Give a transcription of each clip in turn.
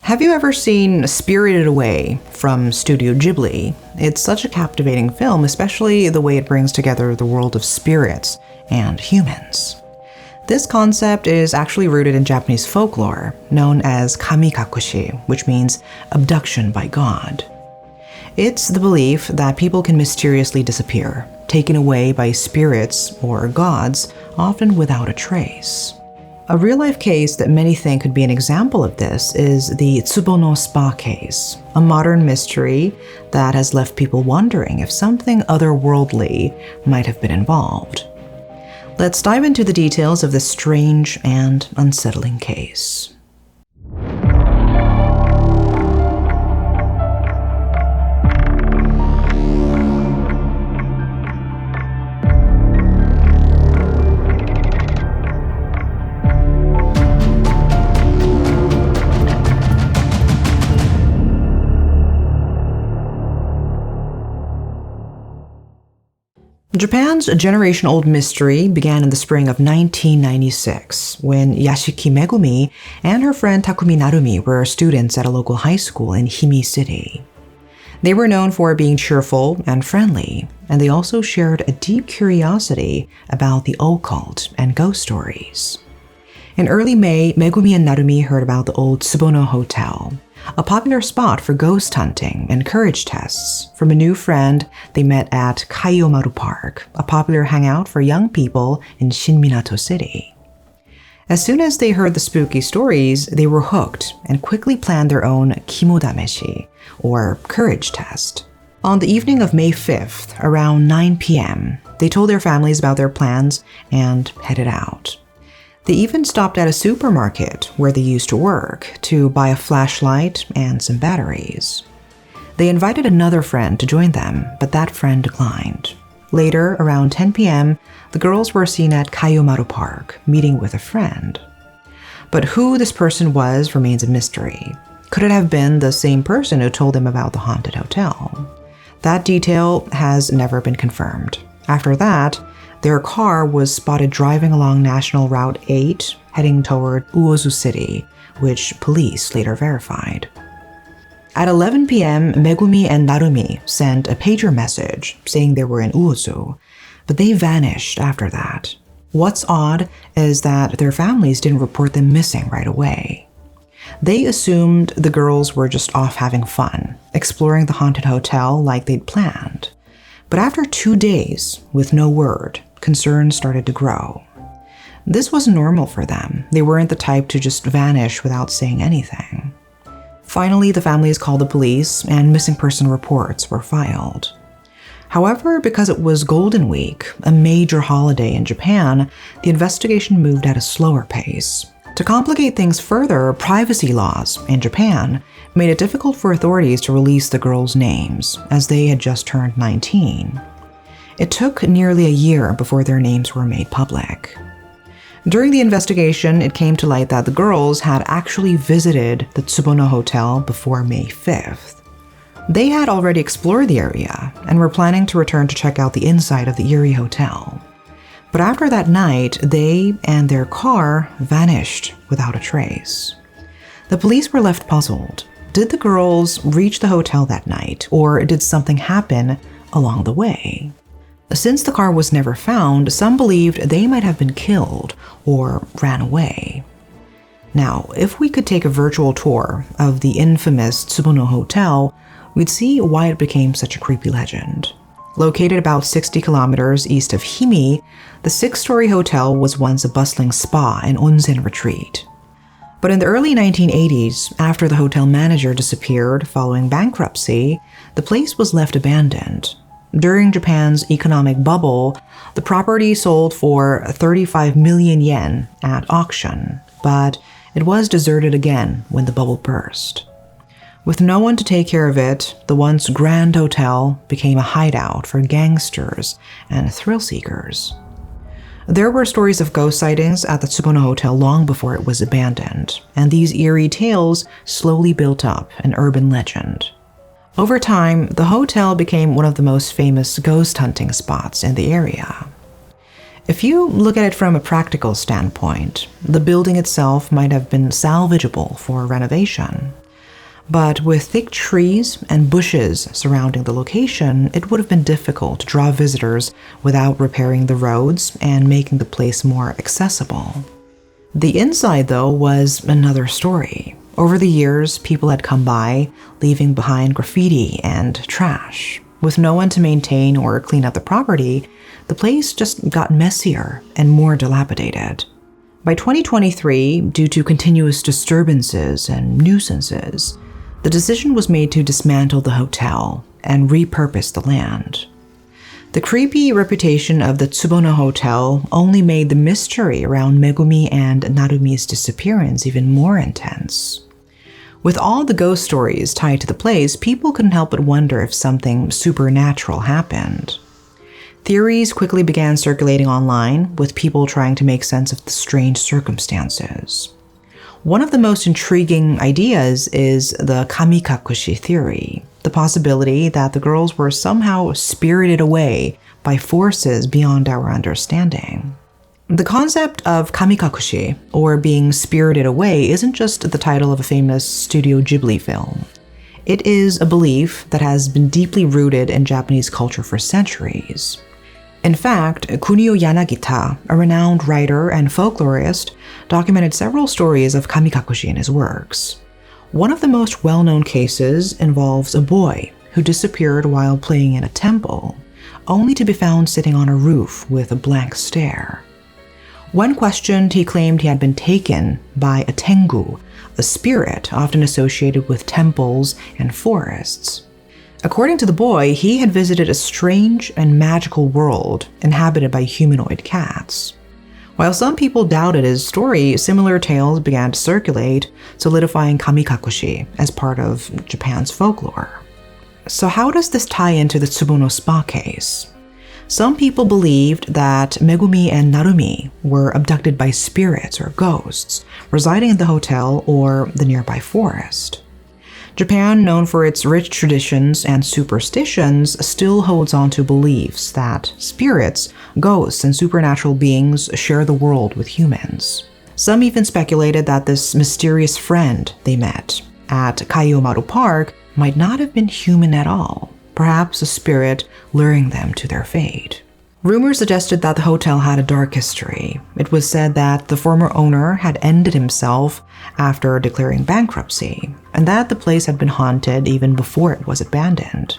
Have you ever seen Spirited Away from Studio Ghibli? It's such a captivating film, especially the way it brings together the world of spirits and humans. This concept is actually rooted in Japanese folklore, known as kamikakushi, which means abduction by God. It's the belief that people can mysteriously disappear, taken away by spirits or gods, often without a trace. A real-life case that many think could be an example of this is the Tsubono Spa case, a modern mystery that has left people wondering if something otherworldly might have been involved. Let's dive into the details of this strange and unsettling case. Japan's generation-old mystery began in the spring of 1996 when Yashiki Megumi and her friend Takumi Narumi were students at a local high school in Himi City. They were known for being cheerful and friendly, and they also shared a deep curiosity about the occult and ghost stories. In early May, Megumi and Narumi heard about the old Tsubono Hotel, a popular spot for ghost hunting and courage tests, from a new friend they met at Kaiyomaru Park, a popular hangout for young people in Shinminato City. As soon as they heard the spooky stories, they were hooked and quickly planned their own kimodameshi, or courage test. On the evening of May 5th, around 9 p.m., they told their families about their plans and headed out. They even stopped at a supermarket where they used to work to buy a flashlight and some batteries. They invited another friend to join them, but that friend declined. Later, around 10 p.m., the girls were seen at Kaiyomaru Park, meeting with a friend. But who this person was remains a mystery. Could it have been the same person who told them about the haunted hotel? That detail has never been confirmed. After that, their car was spotted driving along National Route 8, heading toward Uozu City, which police later verified. At 11 p.m., Megumi and Narumi sent a pager message saying they were in Uozu, but they vanished after that. What's odd is that their families didn't report them missing right away. They assumed the girls were just off having fun, exploring the haunted hotel like they'd planned. But after 2 days, with no word, concerns started to grow. This wasn't normal for them. They weren't the type to just vanish without saying anything. Finally, the families called the police and missing person reports were filed. However, because it was Golden Week, a major holiday in Japan, the investigation moved at a slower pace. To complicate things further, privacy laws in Japan made it difficult for authorities to release the girls' names, as they had just turned 19. It took nearly a year before their names were made public. During the investigation, it came to light that the girls had actually visited the Tsubono Hotel before May 5th. They had already explored the area and were planning to return to check out the inside of the eerie hotel. But after that night, they and their car vanished without a trace. The police were left puzzled. Did the girls reach the hotel that night, or did something happen along the way? Since the car was never found, some believed they might have been killed or ran away. Now, if we could take a virtual tour of the infamous Tsubono Hotel, we'd see why it became such a creepy legend. Located about 60 kilometers east of Himi, the 6-story hotel was once a bustling spa and onsen retreat. But in the early 1980s, after the hotel manager disappeared following bankruptcy, the place was left abandoned. During Japan's economic bubble, the property sold for 35 million yen at auction, but it was deserted again when the bubble burst. With no one to take care of it, the once grand hotel became a hideout for gangsters and thrill-seekers. There were stories of ghost sightings at the Tsubono Hotel long before it was abandoned, and these eerie tales slowly built up an urban legend. Over time, the hotel became one of the most famous ghost hunting spots in the area. If you look at it from a practical standpoint, the building itself might have been salvageable for renovation. But with thick trees and bushes surrounding the location, it would have been difficult to draw visitors without repairing the roads and making the place more accessible. The inside, though, was another story. Over the years, people had come by, leaving behind graffiti and trash. With no one to maintain or clean up the property, the place just got messier and more dilapidated. By 2023, due to continuous disturbances and nuisances, the decision was made to dismantle the hotel and repurpose the land. The creepy reputation of the Tsubono Hotel only made the mystery around Megumi and Narumi's disappearance even more intense. With all the ghost stories tied to the place, people couldn't help but wonder if something supernatural happened. Theories quickly began circulating online, with people trying to make sense of the strange circumstances. One of the most intriguing ideas is the kamikakushi theory, the possibility that the girls were somehow spirited away by forces beyond our understanding. The concept of kamikakushi, or being spirited away, isn't just the title of a famous Studio Ghibli film. It is a belief that has been deeply rooted in Japanese culture for centuries. In fact, Kunio Yanagita, a renowned writer and folklorist, documented several stories of kamikakushi in his works. One of the most well-known cases involves a boy who disappeared while playing in a temple, only to be found sitting on a roof with a blank stare. When questioned, he claimed he had been taken by a tengu, a spirit often associated with temples and forests. According to the boy, he had visited a strange and magical world inhabited by humanoid cats. While some people doubted his story, similar tales began to circulate, solidifying kamikakushi as part of Japan's folklore. So how does this tie into the Tsubono Spa case? Some people believed that Megumi and Narumi were abducted by spirits or ghosts residing in the hotel or the nearby forest. Japan, known for its rich traditions and superstitions, still holds on to beliefs that spirits, ghosts, and supernatural beings share the world with humans. Some even speculated that this mysterious friend they met at Kaiomaru Park might not have been human at all, perhaps a spirit luring them to their fate. Rumors suggested that the hotel had a dark history. It was said that the former owner had ended himself after declaring bankruptcy, and that the place had been haunted even before it was abandoned.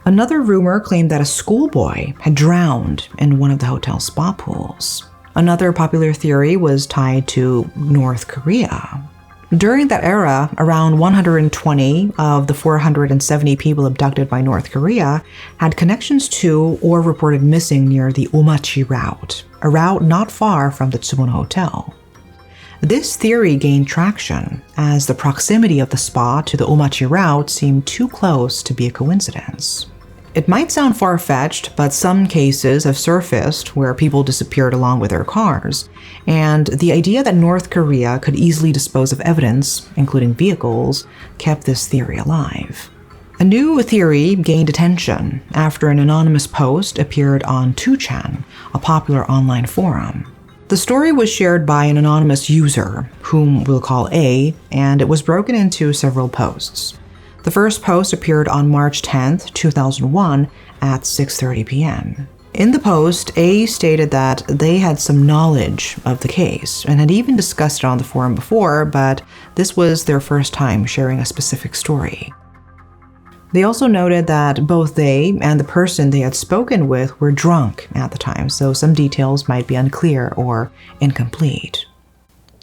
Another rumor claimed that a schoolboy had drowned in one of the hotel's spa pools. Another popular theory was tied to North Korea. During that era, around 120 of the 470 people abducted by North Korea had connections to or reported missing near the Omachi route, a route not far from the Tsubono Hotel. This theory gained traction as the proximity of the spa to the Omachi route seemed too close to be a coincidence. It might sound far-fetched, but some cases have surfaced where people disappeared along with their cars, and the idea that North Korea could easily dispose of evidence, including vehicles, kept this theory alive. A new theory gained attention after an anonymous post appeared on 2chan, a popular online forum. The story was shared by an anonymous user, whom we'll call A, and it was broken into several posts. The first post appeared on March 10, 2001 at 6:30 p.m. In the post, A stated that they had some knowledge of the case and had even discussed it on the forum before, but this was their first time sharing a specific story. They also noted that both they and the person they had spoken with were drunk at the time, so some details might be unclear or incomplete.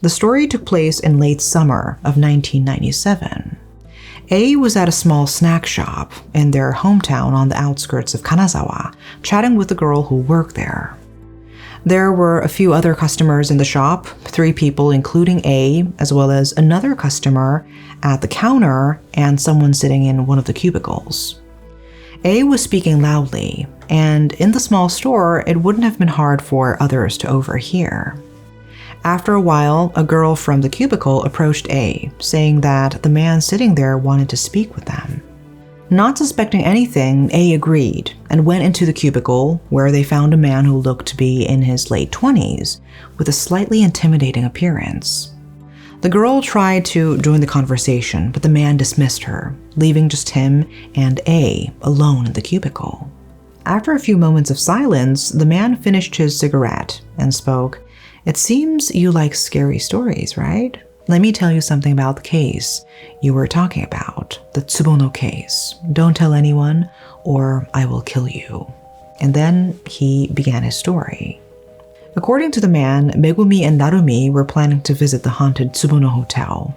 The story took place in late summer of 1997. A was at a small snack shop in their hometown on the outskirts of Kanazawa, chatting with the girl who worked there. There were a few other customers in the shop, 3 people including A, as well as another customer at the counter and someone sitting in one of the cubicles. A was speaking loudly, and in the small store, it wouldn't have been hard for others to overhear. After a while, a girl from the cubicle approached A, saying that the man sitting there wanted to speak with them. Not suspecting anything, A agreed and went into the cubicle, where they found a man who looked to be in his late 20s, with a slightly intimidating appearance. The girl tried to join the conversation, but the man dismissed her, leaving just him and A alone in the cubicle. After a few moments of silence, the man finished his cigarette and spoke, "It seems you like scary stories, right? Let me tell you something about the case you were talking about, the Tsubono case. Don't tell anyone or I will kill you." And then he began his story. According to the man, Megumi and Narumi were planning to visit the haunted Tsubono Hotel,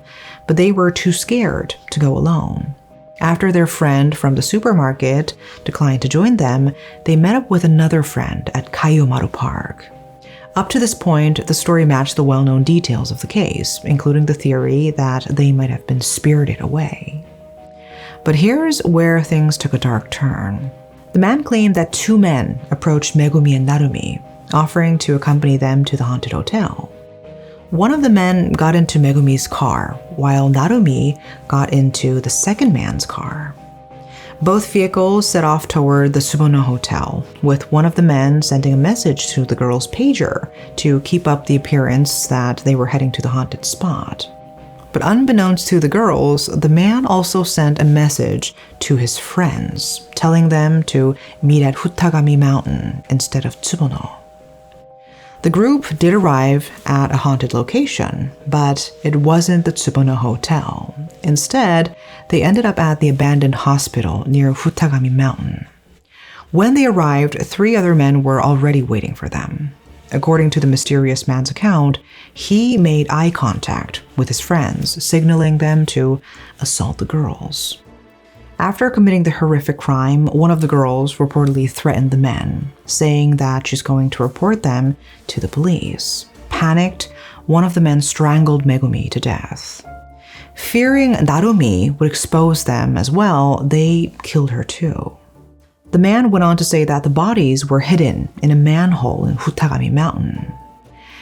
but they were too scared to go alone. After their friend from the supermarket declined to join them, they met up with another friend at Kaiomaru Park. Up to this point, the story matched the well-known details of the case, including the theory that they might have been spirited away. But here's where things took a dark turn. The man claimed that two men approached Megumi and Narumi, offering to accompany them to the haunted hotel. One of the men got into Megumi's car, while Narumi got into the second man's car. Both vehicles set off toward the Tsubono Hotel, with one of the men sending a message to the girl's pager to keep up the appearance that they were heading to the haunted spot. But unbeknownst to the girls, the man also sent a message to his friends, telling them to meet at Futagami Mountain instead of Tsubono. The group did arrive at a haunted location, but it wasn't the Tsubono Hotel. Instead, they ended up at the abandoned hospital near Futagami Mountain. When they arrived, 3 other men were already waiting for them. According to the mysterious man's account, he made eye contact with his friends, signaling them to assault the girls. After committing the horrific crime, one of the girls reportedly threatened the men, saying that she's going to report them to the police. Panicked, one of the men strangled Megumi to death. Fearing Narumi would expose them as well, they killed her too. The man went on to say that the bodies were hidden in a manhole in Futagami Mountain.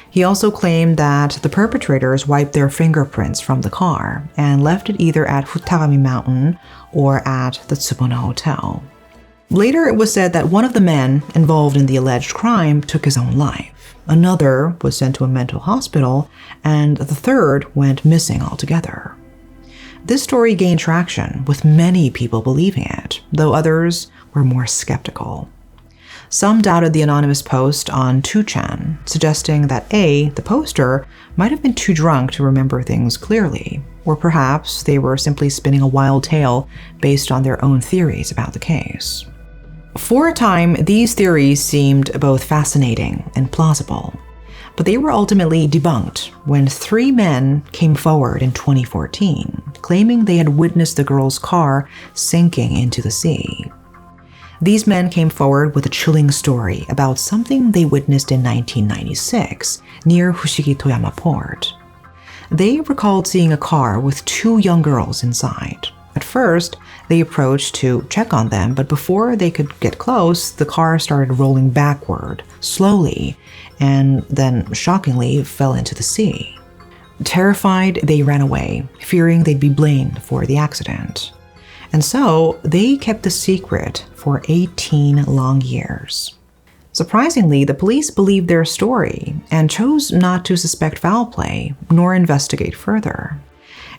He also claimed that the perpetrators wiped their fingerprints from the car and left it either at Futagami Mountain or at the Tsubono Hotel. Later, it was said that one of the men involved in the alleged crime took his own life. Another was sent to a mental hospital, and the third went missing altogether. This story gained traction, with many people believing it, though others were more skeptical. Some doubted the anonymous post on 2chan, suggesting that A, the poster, might have been too drunk to remember things clearly, or perhaps they were simply spinning a wild tale based on their own theories about the case. For a time, these theories seemed both fascinating and plausible, but they were ultimately debunked when 3 men came forward in 2014, claiming they had witnessed the girl's car sinking into the sea. These men came forward with a chilling story about something they witnessed in 1996 near Fushigi Toyama Port. They recalled seeing a car with 2 young girls inside. At first, they approached to check on them, but before they could get close, the car started rolling backward, slowly, and then shockingly fell into the sea. Terrified, they ran away, fearing they'd be blamed for the accident. And so, they kept the secret for 18 long years. Surprisingly, the police believed their story and chose not to suspect foul play nor investigate further.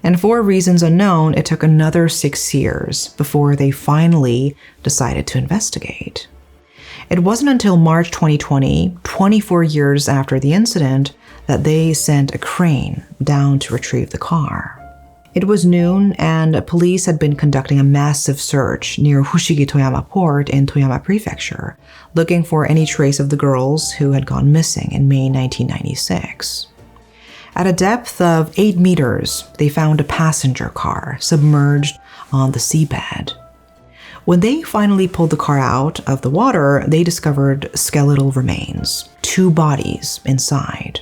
And for reasons unknown, it took another 6 years before they finally decided to investigate. It wasn't until March 2020, 24 years after the incident, that they sent a crane down to retrieve the car. It was noon, and police had been conducting a massive search near Fushigi Toyama Port in Toyama Prefecture, looking for any trace of the girls who had gone missing in May 1996. At a depth of 8 meters, they found a passenger car submerged on the seabed. When they finally pulled the car out of the water, they discovered skeletal remains, 2 bodies inside.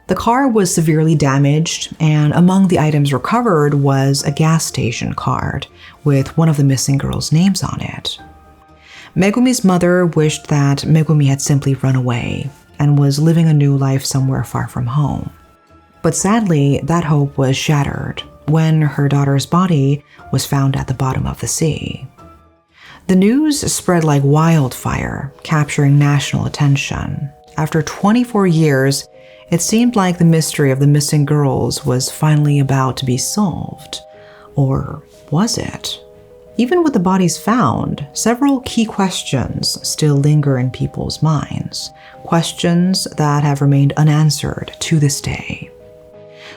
The car was severely damaged, and among the items recovered was a gas station card with one of the missing girls' names on it. Megumi's mother wished that Megumi had simply run away and was living a new life somewhere far from home. But sadly, that hope was shattered when her daughter's body was found at the bottom of the sea. The news spread like wildfire, capturing national attention. After 24 years, It seemed like the mystery of the missing girls was finally about to be solved. Or was it? Even with the bodies found, several key questions still linger in people's minds, questions that have remained unanswered to this day.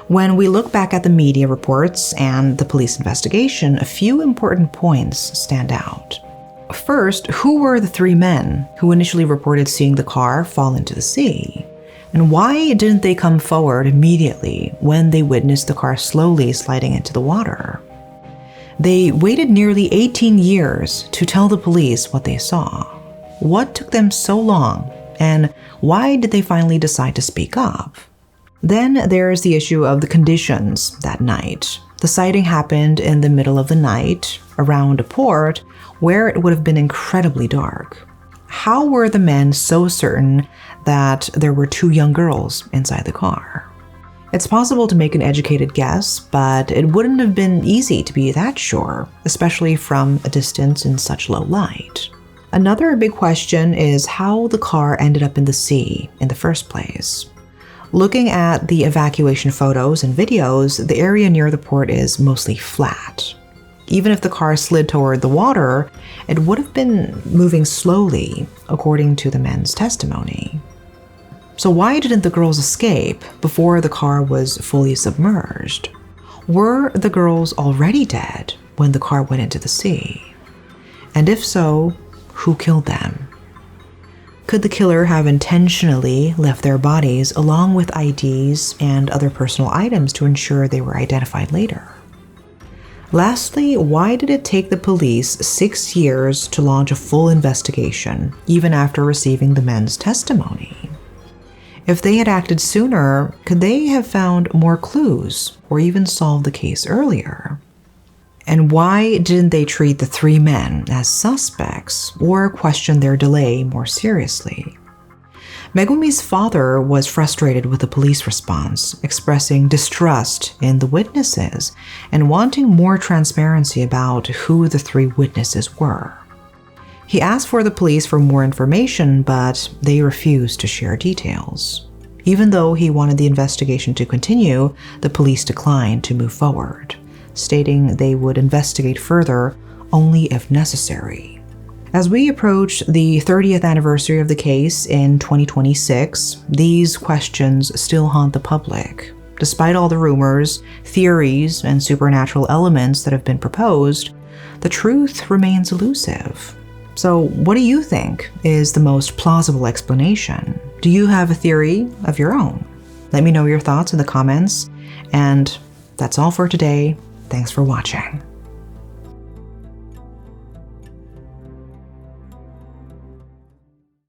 When we look back at the media reports and the police investigation, a few important points stand out. First, who were the three men who initially reported seeing the car fall into the sea? And why didn't they come forward immediately when they witnessed the car slowly sliding into the water? They waited nearly 18 years to tell the police what they saw. What took them so long, and why did they finally decide to speak up? Then there's the issue of the conditions that night. The sighting happened in the middle of the night, around a port where it would have been incredibly dark. How were the men so certain that there were two young girls inside the car? It's possible to make an educated guess, but it wouldn't have been easy to be that sure, especially from a distance in such low light. Another big question is how the car ended up in the sea in the first place. Looking at the evacuation photos and videos, the area near the port is mostly flat. Even if the car slid toward the water, it would have been moving slowly, according to the men's testimony. So why didn't the girls escape before the car was fully submerged? Were the girls already dead when the car went into the sea? And if so, who killed them? Could the killer have intentionally left their bodies along with IDs and other personal items to ensure they were identified later? Lastly, why did it take the police 6 years to launch a full investigation, even after receiving the men's testimony? If they had acted sooner, could they have found more clues or even solved the case earlier? And why didn't they treat the three men as suspects or question their delay more seriously? Megumi's father was frustrated with the police response, expressing distrust in the witnesses and wanting more transparency about who the three witnesses were. He asked for the police for more information, but they refused to share details. Even though he wanted the investigation to continue, the police declined to move forward, stating they would investigate further only if necessary. As we approach the 30th anniversary of the case in 2026, these questions still haunt the public. Despite all the rumors, theories, and supernatural elements that have been proposed, the truth remains elusive. So what do you think is the most plausible explanation? Do you have a theory of your own? Let me know your thoughts in the comments. And that's all for today. Thanks for watching.